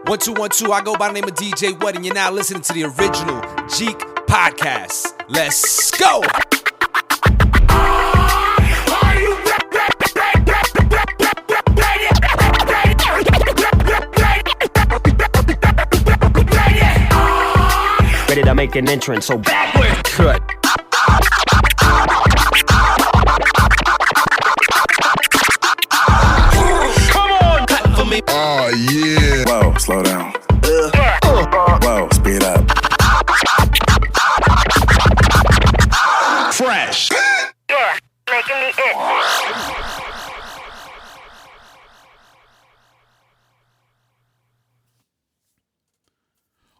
1 2 1 2. I go by the name of DJ What, and you're now listening to the original Jeek Podcast. Let's go. Ready to make an entrance, so backward cut. Come on, cut for me. Oh yeah. Whoa, slow down. Whoa, speed up. Fresh. Yeah, making me itch.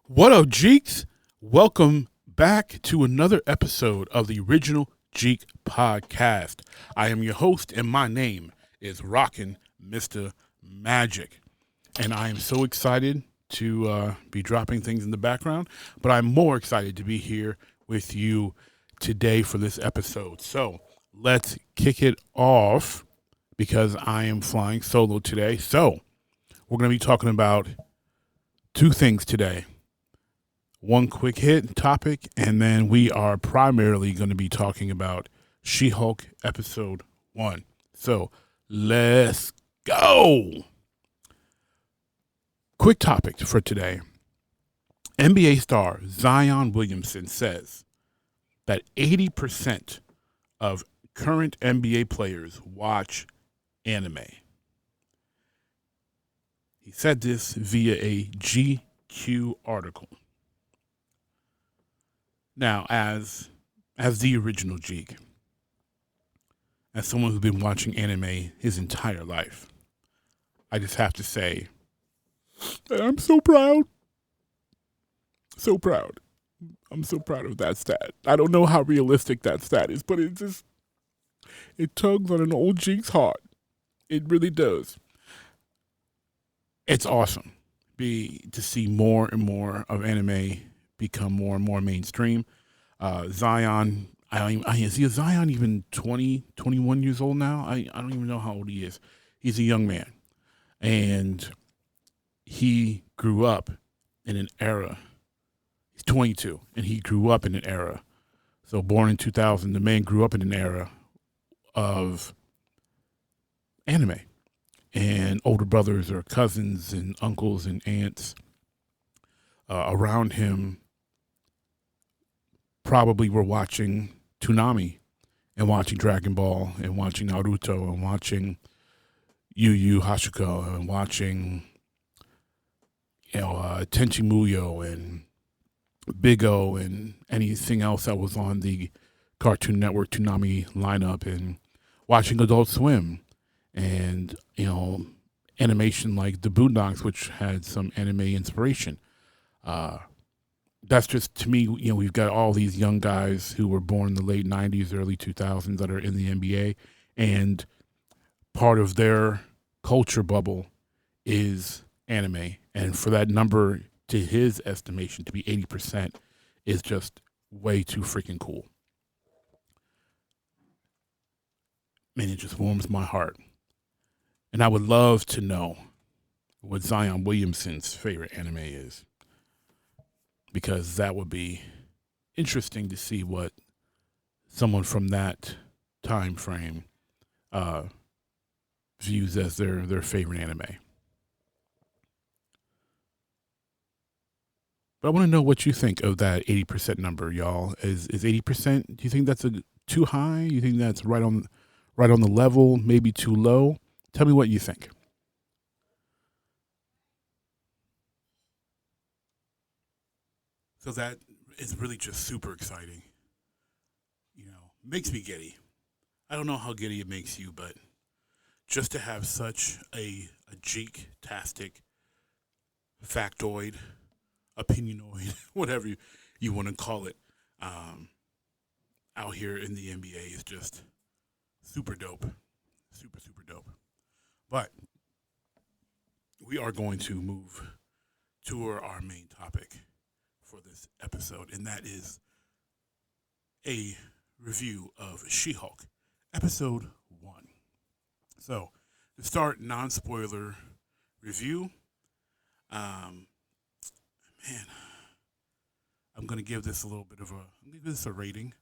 What up, Jeeks? Welcome back to another episode of the original Jeek Podcast. I am your host, and my name is Rockin' Mr. Magic. And I am so excited to be dropping things in the background, but I'm more excited to be here with you today for this episode. So let's kick it off because I am flying solo today. So we're going to be talking about two things today. One quick hit topic, and then we are primarily going to be talking about She-Hulk episode 1. So let's go. Quick topic for today. NBA star Zion Williamson says that 80% of current NBA players watch anime. He said this via a GQ article. Now, as the original Jeek, as someone who's been watching anime his entire life, I just have to say that I'm so proud. So proud. I'm so proud of that stat. I don't know how realistic that stat is, but it tugs on an old Jeek's heart. It really does. It's awesome to see more and more of anime become more and more mainstream. Zion, is Zion even 20, 21 years old now? I don't even know how old he is. He's a young man. And he grew up in an era. He's 22, and he grew up in an era. So born in 2000, the man grew up in an era of anime. And older brothers or cousins and uncles and aunts around him probably were watching Toonami and watching Dragon Ball and watching Naruto and watching Yu Yu Hakusho and watching Tenchi Muyo and Big O and anything else that was on the Cartoon Network Toonami lineup, and watching Adult Swim and animation like the Boondocks, which had some anime inspiration. That's just, to me, we've got all these young guys who were born in the late 90s, early 2000s that are in the NBA, and part of their culture bubble is anime. And for that number, to his estimation, to be 80% is just way too freaking cool. Man, it just warms my heart. And I would love to know what Zion Williamson's favorite anime is, because that would be interesting to see what someone from that time frame views as their favorite anime. But I want to know what you think of that 80% number, y'all. Is 80%? Do you think that's too high? You think that's right on the level? Maybe too low? Tell me what you think. So that is really just super exciting. Makes me giddy. I don't know how giddy it makes you, but just to have such a Jeek-tastic factoid, opinionoid, whatever you want to call it, out here in the NBA is just super dope. Super, super dope. But we are going to move to our main topic for this episode, and that is a review of She-Hulk, episode 1. So, to start, non-spoiler review, Um, man, I'm gonna give this a rating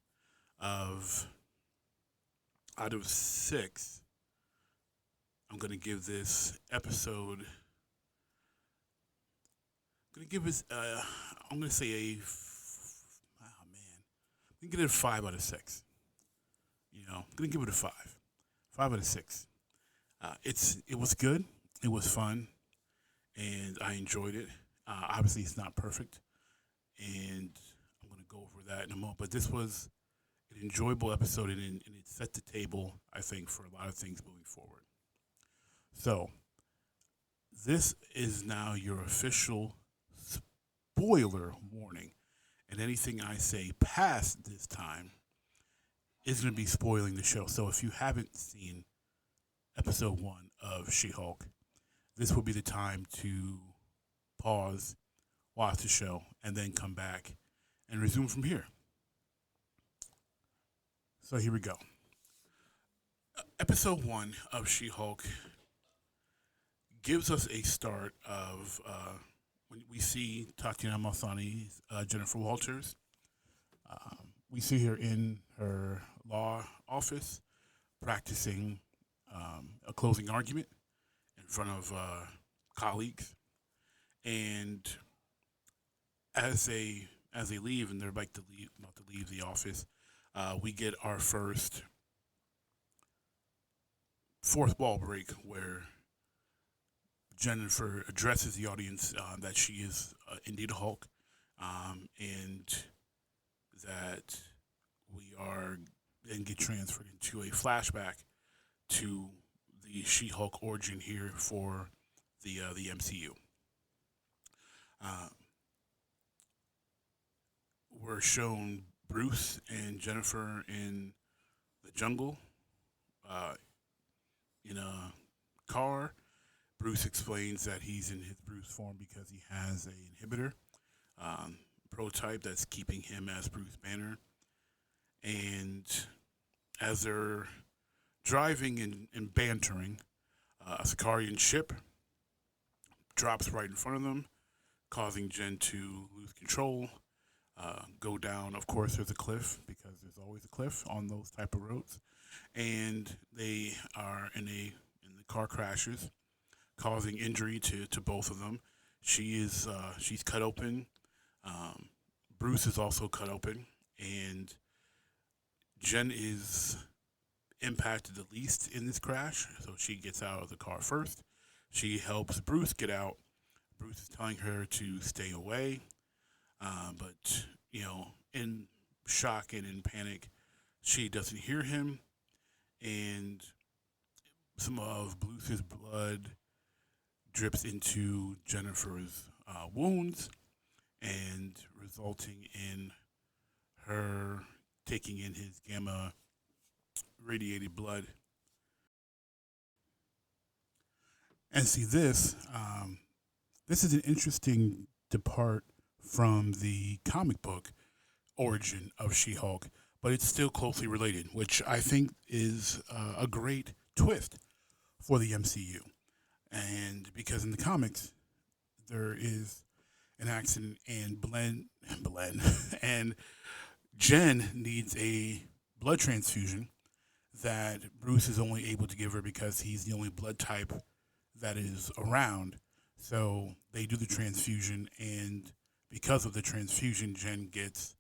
of out of 6. I'm gonna give this episode. I'm gonna give it. I'm gonna say oh man, I'm gonna give it a 5 out of 6. I'm gonna give it a 5. 5 out of 6. It was good. It was fun, and I enjoyed it. Obviously, it's not perfect, and I'm gonna go over that in a moment. But this was an enjoyable episode, and it set the table, I think, for a lot of things moving forward. So, this is now your official spoiler warning, and anything I say past this time is going to be spoiling the show. So, if you haven't seen episode 1 of She-Hulk, this will be the time to pause, watch the show, and then come back and resume from here. So here we go. Episode 1 of She-Hulk gives us a start of when we see Tatiana Maslany's Jennifer Walters. We see her in her law office practicing a closing argument in front of colleagues, and as they leave and they're about to leave the office, we get our first fourth wall break where Jennifer addresses the audience that she is indeed a Hulk, and that we are then get transferred into a flashback to the She-Hulk origin here for the MCU. We're shown Bruce and Jennifer in the jungle, in a car. Bruce explains that he's in his Bruce form because he has an inhibitor prototype that's keeping him as Bruce Banner. And as they're driving and bantering, a Sicarian ship drops right in front of them, causing Jen to lose control, go down. Of course, there's a cliff because there's always a cliff on those type of roads, and they are in the car crashes, causing injury to both of them. She's cut open. Bruce is also cut open, and Jen is impacted the least in this crash, so she gets out of the car first. She helps Bruce get out. Bruce is telling her to stay away, but in shock and in panic, she doesn't hear him, and some of Bruce's blood drips into Jennifer's wounds, and resulting in her taking in his gamma radiated blood. And see, this is an interesting depart from the comic book origin of She-Hulk, but it's still closely related, which I think is a great twist for the MCU. And because in the comics, there is an accident, and and Jen needs a blood transfusion that Bruce is only able to give her because he's the only blood type that is around. So they do the transfusion, and because of the transfusion, Jen gets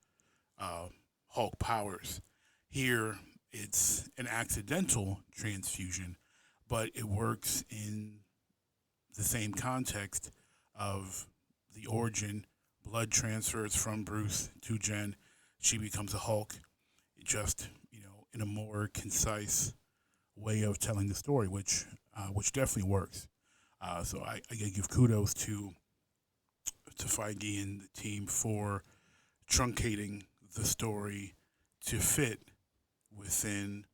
Hulk powers. Here, it's an accidental transfusion, but it works in the same context of the origin. Blood transfers from Bruce to Jen. She becomes a Hulk, just in a more concise way of telling the story, which definitely works. So I give kudos to Feige and the team for truncating the story to fit within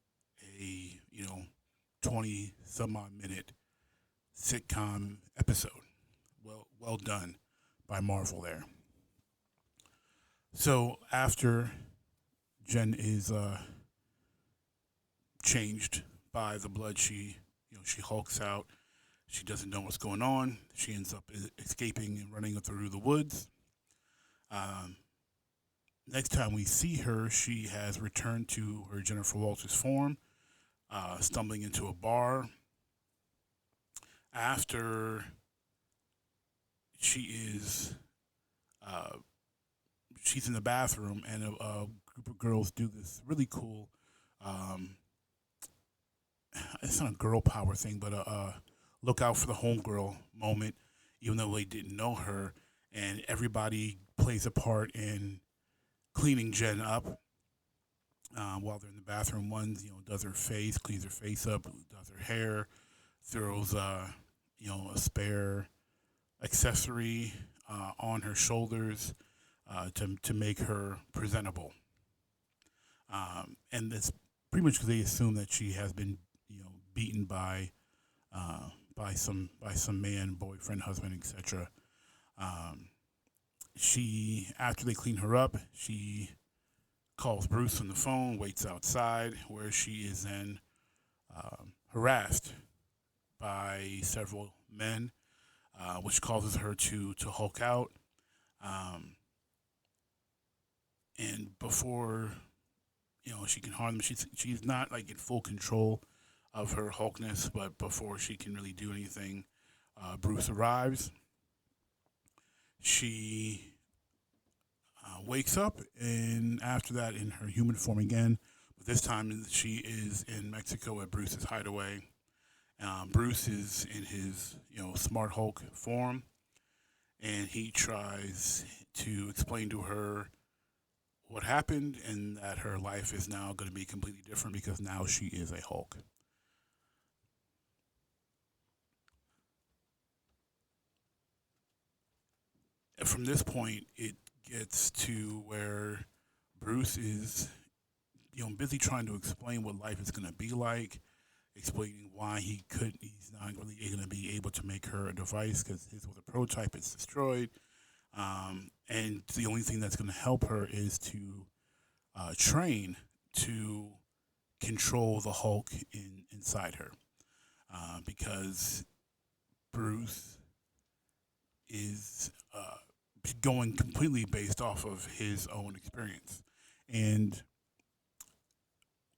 a 20 some odd minute sitcom episode. Well done by Marvel there. So after Jen is changed by the blood, she hulks out. She doesn't know what's going on. She ends up escaping and running through the woods. Next time we see her, she has returned to her Jennifer Walters form, stumbling into a bar. After she's in the bathroom, and a group of girls do this really cool. It's not a girl power thing, but a look out for the homegirl moment, even though they didn't know her, and everybody plays a part in cleaning Jen up while they're in the bathroom. One, does her face, cleans her face up, does her hair, throws a spare accessory on her shoulders to make her presentable. And that's pretty much because they assume that she has been beaten by some man, boyfriend, husband, etc. She, after they clean her up, she calls Bruce on the phone, waits outside, where she is then harassed by several men, which causes her to Hulk out. And before she can harm them, she's not like in full control of her Hulkness, but before she can really do anything, Bruce arrives. She wakes up, and after that, in her human form again. But this time, she is in Mexico at Bruce's hideaway. Bruce is in his Smart Hulk form, and he tries to explain to her what happened and that her life is now going to be completely different because now she is a Hulk. From this point, it gets to where Bruce is, busy trying to explain what life is going to be like, explaining why he's not really going to be able to make her a device because his was a prototype, it's destroyed. And the only thing that's going to help her is to train to control the Hulk inside her, because Bruce is going completely based off of his own experience. And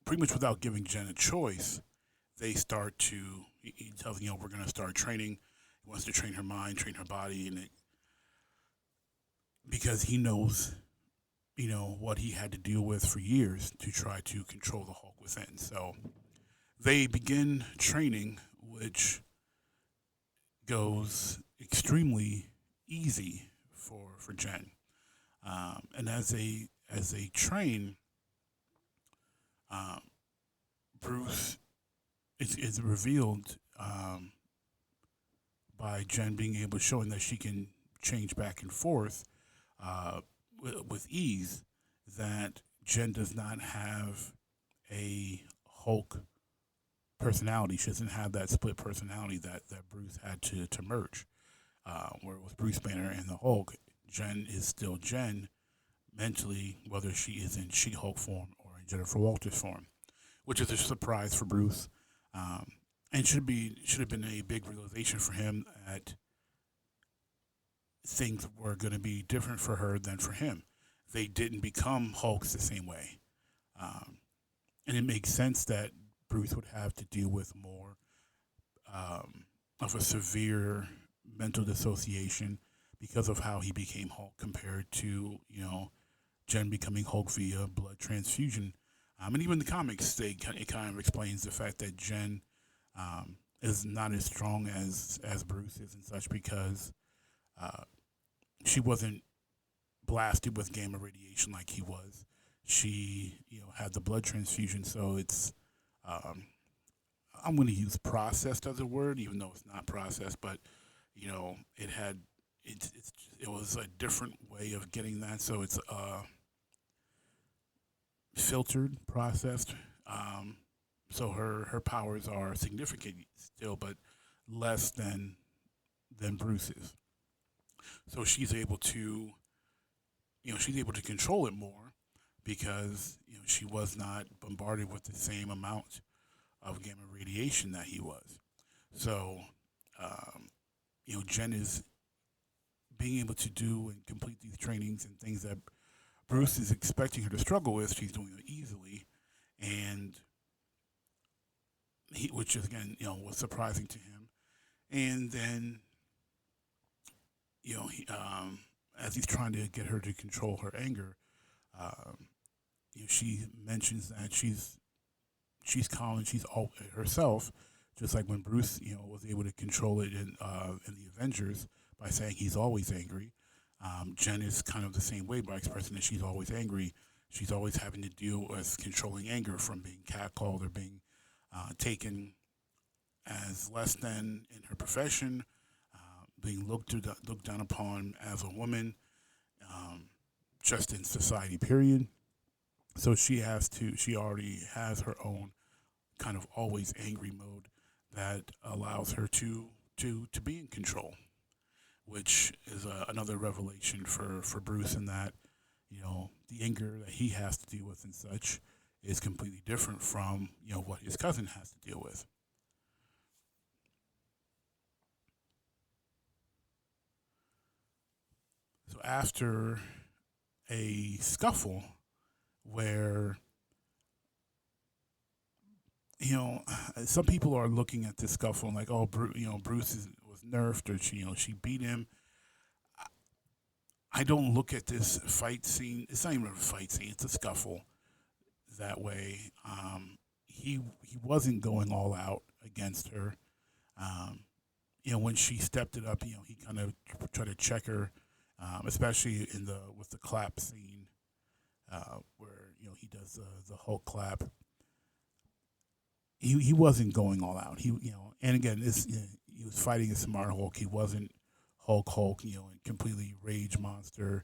pretty much without giving Jen a choice, they start to, he tells them, we're going to start training. He wants to train her mind, train her body, and because he knows, what he had to deal with for years to try to control the Hulk within. So they begin training, which goes extremely easy for Jen. And as they train, Bruce is revealed by Jen being able, showing that she can change back and forth with ease, that Jen does not have a Hulk personality. She doesn't have that split personality that Bruce had to merge. Where with Bruce Banner and the Hulk, Jen is still Jen mentally, whether she is in She-Hulk form or in Jennifer Walters form, which is a surprise for Bruce, and should have been a big realization for him that things were going to be different for her than for him. They didn't become Hulks the same way, and it makes sense that Bruce would have to deal with more of a severe mental dissociation because of how he became Hulk compared to, Jen becoming Hulk via blood transfusion. And even in the comics, it kind of explains the fact that Jen is not as strong as Bruce is and such because she wasn't blasted with gamma radiation like he was. She, had the blood transfusion, so it's, I'm going to use processed as a word, even though it's not processed, but it was a different way of getting that. So it's filtered, processed. So her powers are significant still, but less than Bruce's. So she's able to control it more because she was not bombarded with the same amount of gamma radiation that he was. So Jen is being able to do and complete these trainings and things that Bruce is expecting her to struggle with. She's doing it easily, and which is again, was surprising to him. And then, as he's trying to get her to control her anger, she mentions that she's calm, she's all herself, just like when Bruce, was able to control it in the Avengers by saying he's always angry. Jen is kind of the same way by expressing that she's always angry. She's always having to deal with controlling anger from being catcalled or being taken as less than in her profession, being looked down upon as a woman, just in society, period. So she already has her own kind of always angry mode that allows her to be in control, which is another revelation for Bruce, in that, the anger that he has to deal with and such is completely different from, what his cousin has to deal with. So after a scuffle where, some people are looking at this scuffle and like, oh, Bruce was nerfed, or she beat him. I don't look at this fight scene. It's not even a fight scene. It's a scuffle that way. He wasn't going all out against her. When she stepped it up, he kind of tried to check her, especially with the clap scene, where he does the Hulk clap. He wasn't going all out. And again, he was fighting a smart Hulk. He wasn't Hulk, completely rage monster,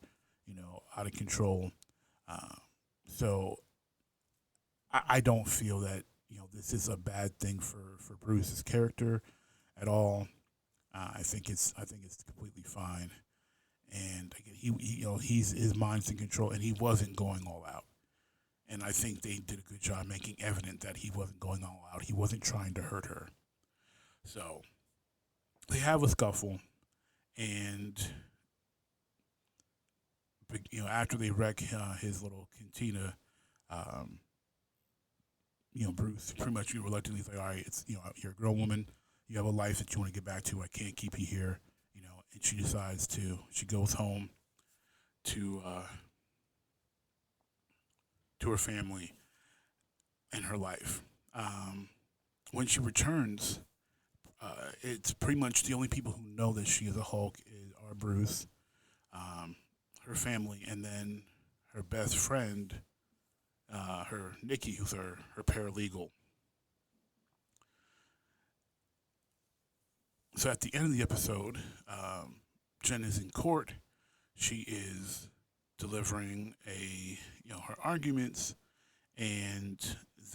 out of control. So I don't feel that this is a bad thing for Bruce's character at all. I think it's completely fine. And again, his mind's in control, and he wasn't going all out. And I think they did a good job making evident that he wasn't going all out. He wasn't trying to hurt her. So they have a scuffle, and after they wreck his little cantina, Bruce pretty much reluctantly is like, all right, it's you're a grown woman, you have a life that you want to get back to. I can't keep you here, And she decides she goes home to her family and her life. When she returns, it's pretty much the only people who know that she is a Hulk are Bruce, her family, and then her best friend, her Nikki, who's her paralegal. So at the end of the episode, Jen is in court. She is delivering her arguments, and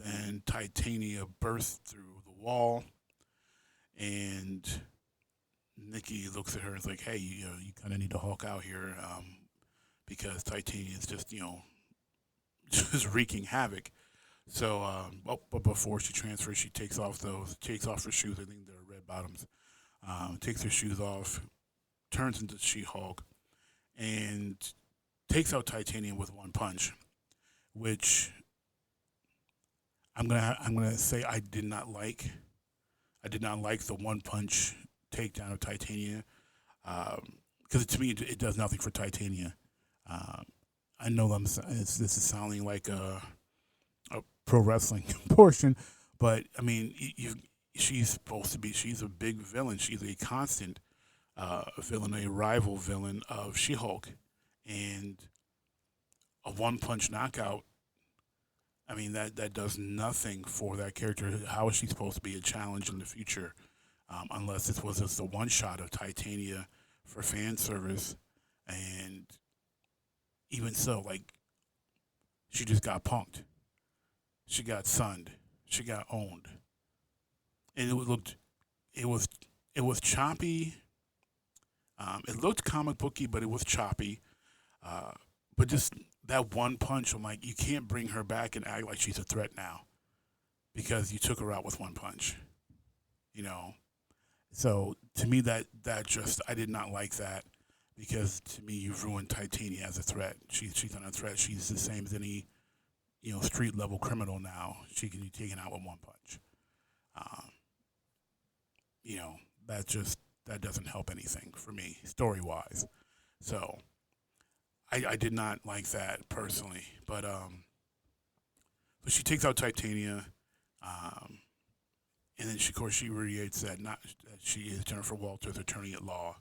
then Titania bursts through the wall, and Nikki looks at her and is like, hey, you kind of need to Hulk out here, because Titania is just, just wreaking havoc. So, but before she transfers, she takes off her shoes. I think they're red bottoms. Takes her shoes off, turns into She-Hulk, and takes out Titanium with one punch, which I'm gonna say I did not like. I did not like the one punch takedown of Titania, because to me it does nothing for Titania. I know this is sounding like a pro wrestling portion, but I mean she's supposed to be. She's a big villain. She's a constant villain, a rival villain of She-Hulk, and a one-punch knockout. I mean that does nothing for that character. How is she supposed to be a challenge in the future, unless this was just a one shot of Titania for fan service? And even so, she just got punked. She got sunned. She got owned. And it was choppy. It looked comic booky, but it was choppy. But just that one punch, I'm like, you can't bring her back and act like she's a threat now, because you took her out with one punch. So to me, that just I did not like that because to me, you've ruined Titania as a threat. She's not a threat. She's the same as any street level criminal now. She can be taken out with one punch. Um, you know that doesn't help anything for me story wise. So I did not like that personally, but so she takes out Titania. And then, of course, she reiterates that she is Jennifer Walters' attorney at law,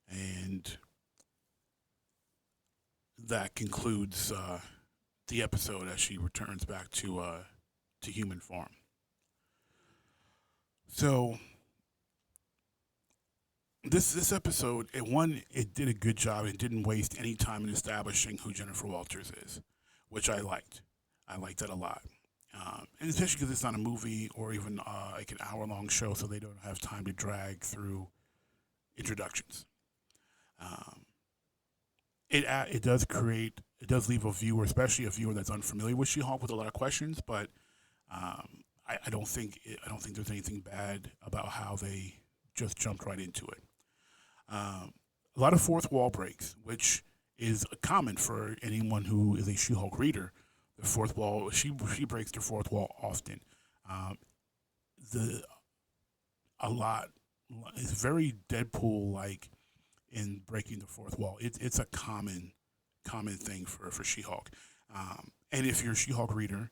and that concludes the episode as she returns back to human form. So this episode, it did a good job. It didn't waste any time in establishing who Jennifer Walters is, which I liked. I liked that a lot. And especially because it's not a movie or even like an hour-long show, so they don't have time to drag through introductions. It does leave a viewer, especially a viewer that's unfamiliar with She-Hulk, with a lot of questions. But I don't think there's anything bad about how they just jumped right into it. A lot of fourth wall breaks, which is common for anyone who is a She-Hulk reader. The fourth wall, she breaks the fourth wall often. It's very Deadpool-like in breaking the fourth wall. It's a common thing for She-Hulk. And if you're a She-Hulk reader,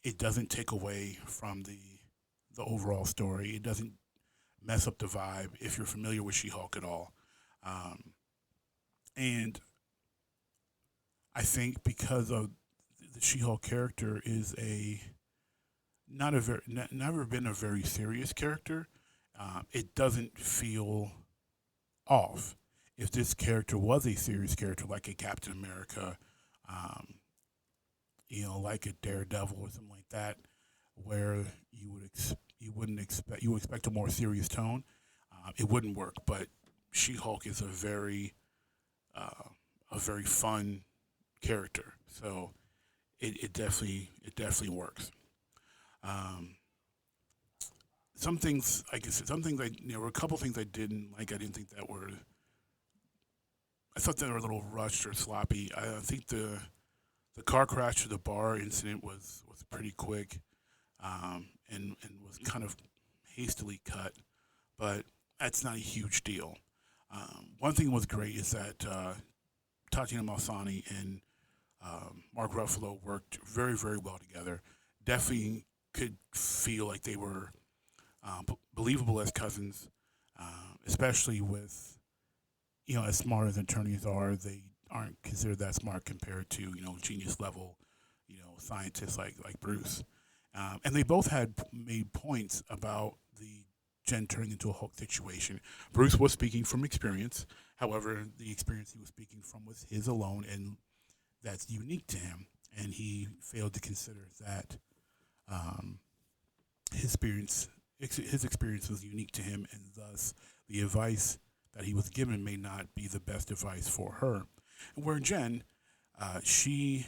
it doesn't take away from the overall story. It doesn't mess up the vibe if you're familiar with She-Hulk at all. And I think because of the She-Hulk character is never been a very serious character. It doesn't feel off. If this character was a serious character, like a Captain America, like a Daredevil or something like that, where you would expect a more serious tone, it wouldn't work. But She-Hulk is a very fun character, so. It definitely works. Some things, like I said, there were a couple things I didn't like. I didn't think that were. I thought they were a little rushed or sloppy. I think the car crash to the bar incident was pretty quick, and was kind of hastily cut, but that's not a huge deal. One thing was great is that Tatiana Maslany and Mark Ruffalo worked very, very well together. Definitely could feel like they were believable as cousins, especially with, as smart as attorneys are, they aren't considered that smart compared to, genius level, scientists like Bruce. And they both had made points about the Jen turning into a Hulk situation. Bruce was speaking from experience. However, the experience he was speaking from was his alone, and that's unique to him, and he failed to consider that his experience was unique to him, and thus the advice that he was given may not be the best advice for her. Where Jen, she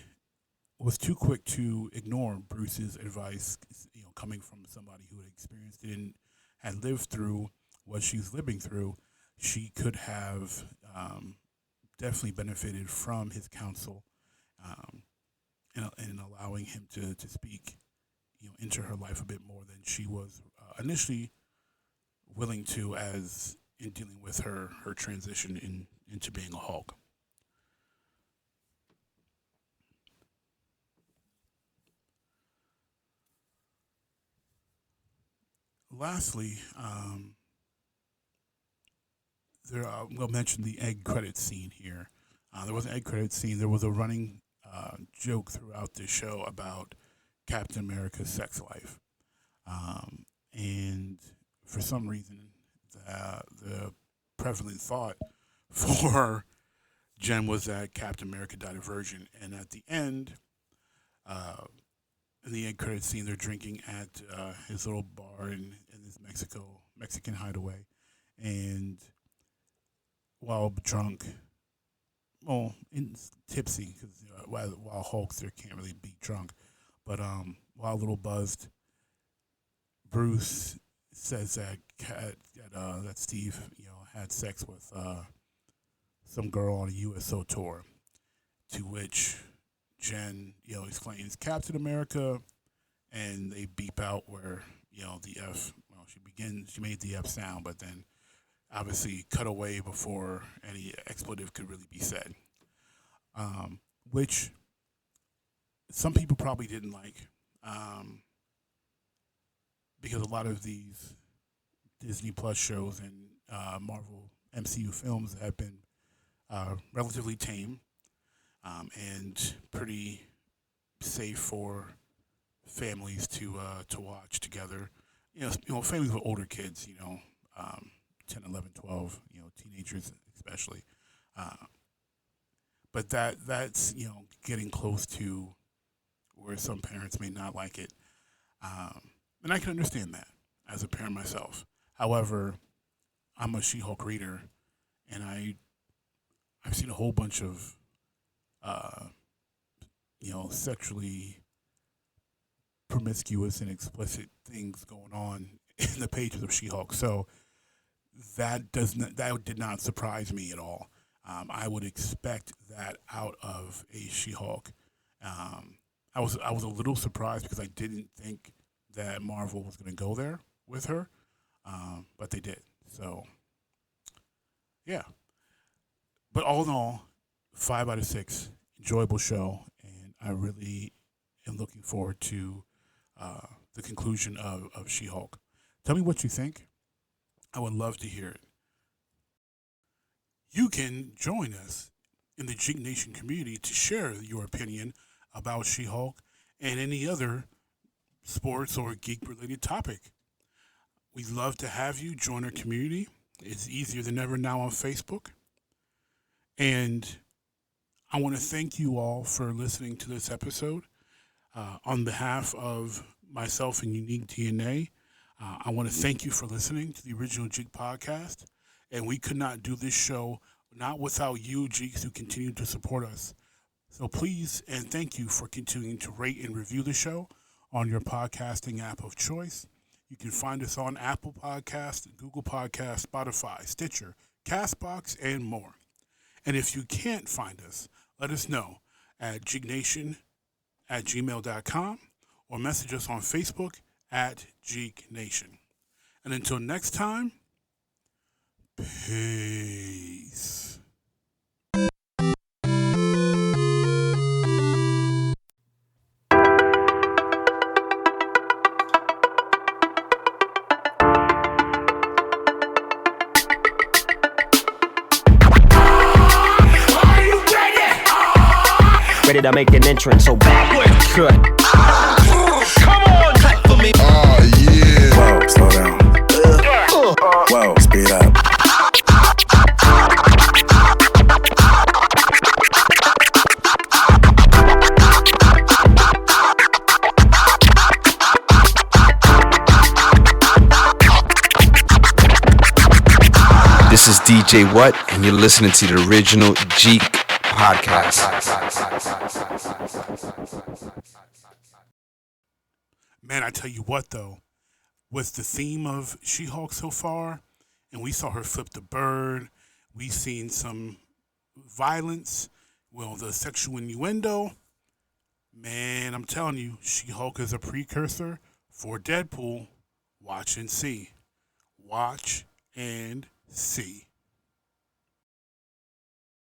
was too quick to ignore Bruce's advice, coming from somebody who had experienced it and had lived through what she's living through. She could have definitely benefited from his counsel. And allowing him to speak, into her life a bit more than she was initially willing to, as in dealing with her transition into being a Hulk. Lastly, we'll mention the egg credit scene here. There was an egg credit scene. There was a running joke throughout the show about Captain America's sex life. And for some reason, the prevalent thought for Jen was that Captain America died a virgin. And at the end, in the end credit scene, they're drinking at his little bar in his Mexican hideaway. And while drunk, tipsy, because while Hulks there can't really be drunk, but while a little buzzed, Bruce says that that Steve, had sex with some girl on a USO tour, to which Jen, explains Captain America, and they beep out where, the F, she made the F sound, but then obviously cut away before any expletive could really be said, which some people probably didn't like, because a lot of these Disney Plus shows and Marvel MCU films have been relatively tame, and pretty safe for families to watch together. Families with older kids, 10, 11, 12, teenagers especially. But that's getting close to where some parents may not like it, and I can understand that as a parent myself. However, I'm a She-Hulk reader, and I've seen a whole bunch of sexually promiscuous and explicit things going on in the pages of She-Hulk. So that did not surprise me at all. I would expect that out of a She-Hulk. I was a little surprised because I didn't think that Marvel was going to go there with her, but they did. So yeah. But all in all, 5 out of 6, enjoyable show, and I really am looking forward to the conclusion of She-Hulk. Tell me what you think. I would love to hear it. You can join us in the Jeek Nation community to share your opinion about She-Hulk and any other sports or geek-related topic. We'd love to have you join our community. It's easier than ever now on Facebook. And I want to thank you all for listening to this episode. On behalf of myself and Unique DNA, I want to thank you for listening to the original Jeek Podcast. And we could not do this show not without you, Jeeks, who continue to support us. So please and thank you for continuing to rate and review the show on your podcasting app of choice. You can find us on Apple Podcasts, Google Podcasts, Spotify, Stitcher, CastBox, and more. And if you can't find us, let us know at jeeknation@gmail.com or message us on Facebook at Jeek Nation. And until next time, peace. Ready to make an entrance, so backward cut. Come on, cut for me. Oh, yeah. Whoa, slow down. Whoa, speed up. This is DJ What, and you're listening to the original Jeek Podcast. Man, I tell you what, though, with the theme of She-Hulk so far, and we saw her flip the bird, we've seen some violence, the sexual innuendo. Man, I'm telling you, She-Hulk is a precursor for Deadpool. Watch and see. Watch and see.